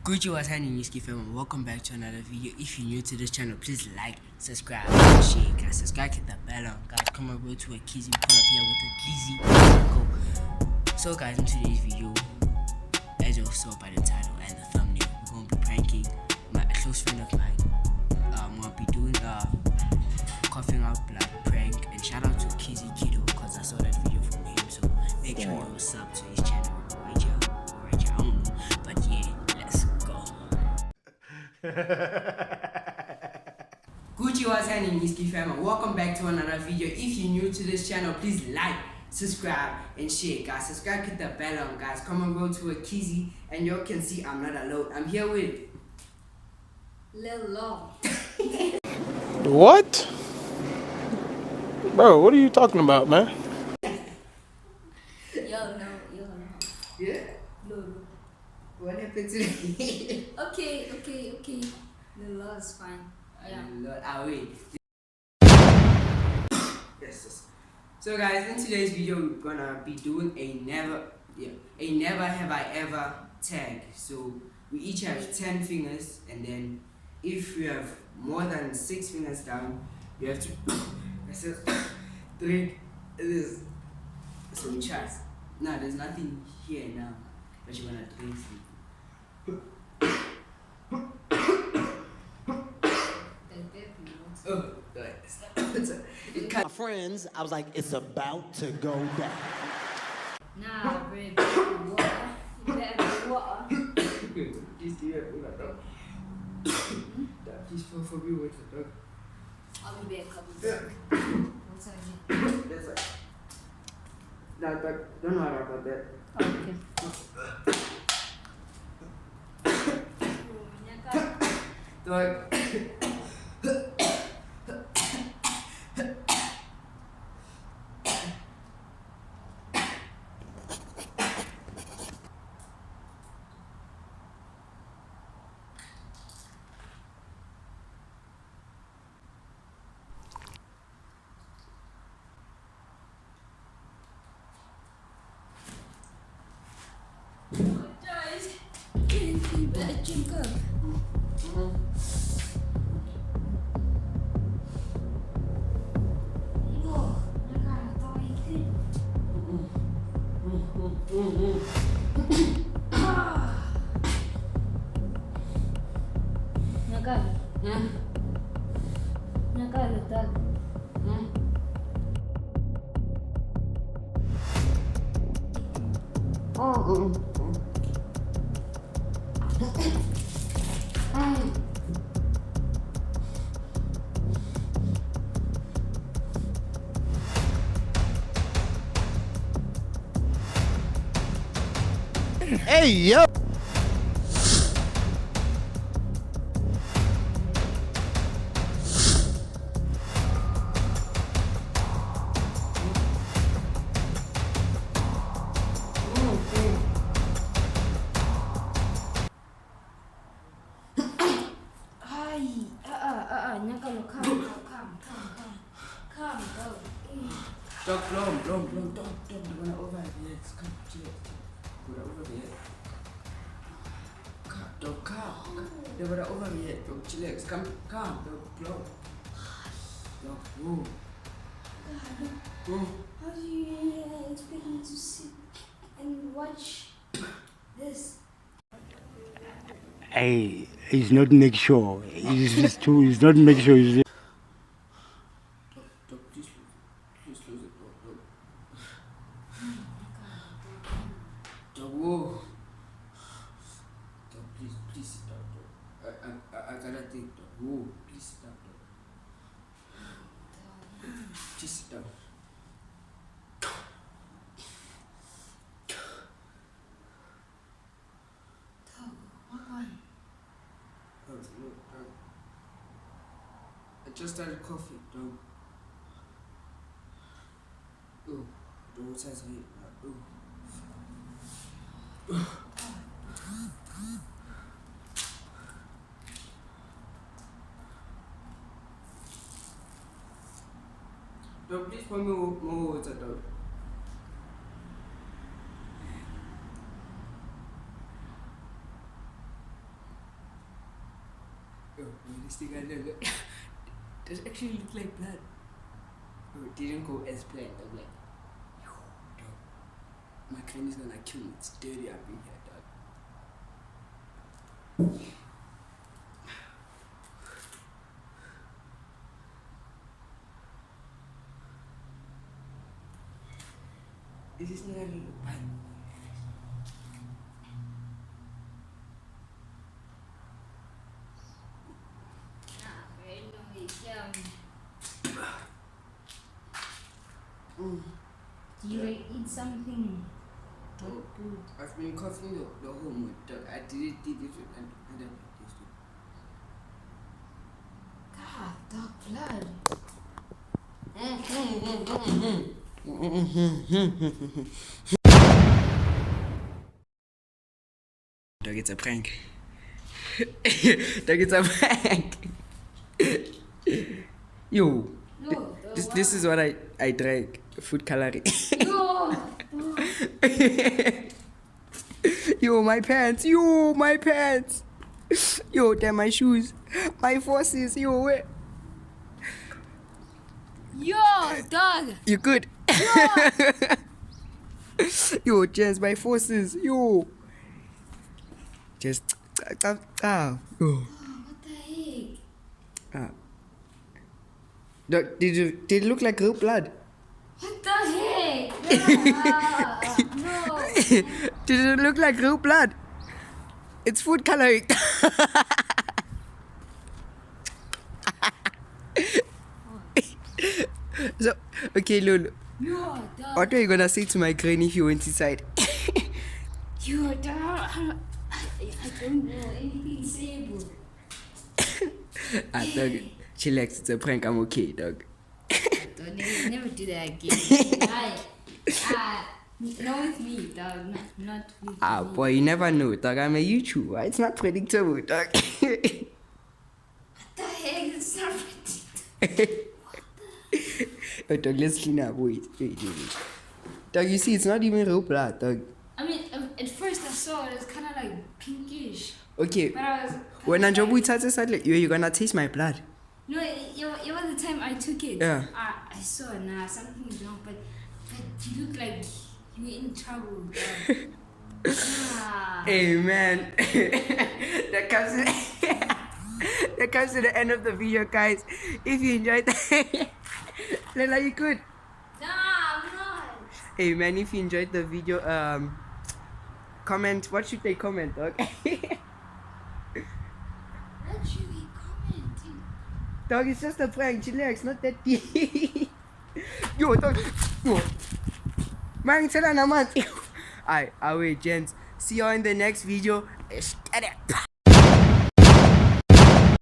Gucci was handing Niski film. Welcome back to another video. If you're new to this channel, please like, subscribe, and share. Guys, subscribe, hit the bell on. Guys, come on, go to a Kizzy. Pull up here with a Kizzy. Go. So, guys, in today's video, as you saw by the title and the thumbnail, we're gonna be pranking a close friend of mine. We'll be doing a coughing out blood prank. And shout out to Kizzy Kiddo because I saw that video from him. So make sure you sub to his channel right here. I don't know, but yeah. Gucci was handing Niski family. Welcome back to another video. If you're new to this channel, please like, subscribe, and share. Guys, subscribe, hit the bell on. Guys, come and go to a Kizzy, and you can see I'm not alone. I'm here with Lil Law. What? Bro, what are you talking about, man? Yo, no. Yeah? No. What happened today? Okay. The law is fine. Yeah. Lord, wait. Yes. So guys, in today's video, we're gonna be doing a never have I ever tag. So we each have 10 fingers, and then if you have more than 6 fingers down, you have to drink this. So we try. Nah, there's nothing here now, but you're gonna drink something. My friends, I was like, it's about to go down. Nah, babe. Water. Water. Please do it. Please for me with the dog. I'll be back. What's that? That's like. Nah, but don't worry about that. Okay. Dog. Guys, you better drink up. Hey, yo! Calm, go. Dog, blow, don't. They're gonna overhead. Come, chill. Go overhead. Dog, calm. They're gonna overhead. Dog, chillax. Come, calm. Dog, blow. Dog, move. How do you expect me to sit and watch this? Hey, he's not make sure. He's not make sure he's Dog, please close the door. Dog, whoa. Dog, please sit down, dog. I gotta think, dog. Whoa, please sit down, dog. Just sit down. I just started coughing, dog. Oh, don't say it. Dog, please pour me more water, dog. This thing I know. Does actually look like blood. Oh, it didn't go as planned. I'm like, yo, dog. My crane is gonna kill me. It's dirty up in here, dog. This is not a little bite. Do you like eat something? Oh, I've been coughing the whole month. Dog. I did it and I don't like this too. God, dog blood. Dog, it's a prank. Dog, it's a prank. Yo, No, this is what I drank. Food coloring. no. Yo, my pants. Yo, my pants. Yo, they're my shoes. My forces. Yo, wait. Yo, dog. You good? Yo, Jens, my forces. Yo. Just. Yo. What the heck? Did it look like real blood? What the heck? No. Did it look like real blood? It's food coloring. So, okay, Lulu. Yo, dog. What are you gonna say to my granny if you went inside? Yo, dog. I don't know anything sayable. Dog, chillax, it's a prank, I'm okay, dog. Don't never do that again. Not with me, dog. Not with me. Boy, you never know, dog. I'm a YouTuber. It's not predictable, dog. What the heck? It's not predictable. Oh, dog, let's clean up. Wait. Dog, you see, it's not even real blood, dog. I mean, at first I saw it was kind of like pinkish. Okay, But I was. when Anjobu touches it, you're gonna taste my blood. No, it was the time I took it. Yeah. I saw something is wrong, but you look like you were in trouble. Dog. Hey, man. that comes to the end of the video, guys. If you enjoyed that, Lela, you good? Nah, I'm not. Hey, man, if you enjoyed the video, comment. What should they comment, dog? What should we comment? Dog, it's just a prank. Chillax, not that deep. Yo, dog. Yo. Man, tell her, man. Alright, gents. See you in the next video. Let's get it.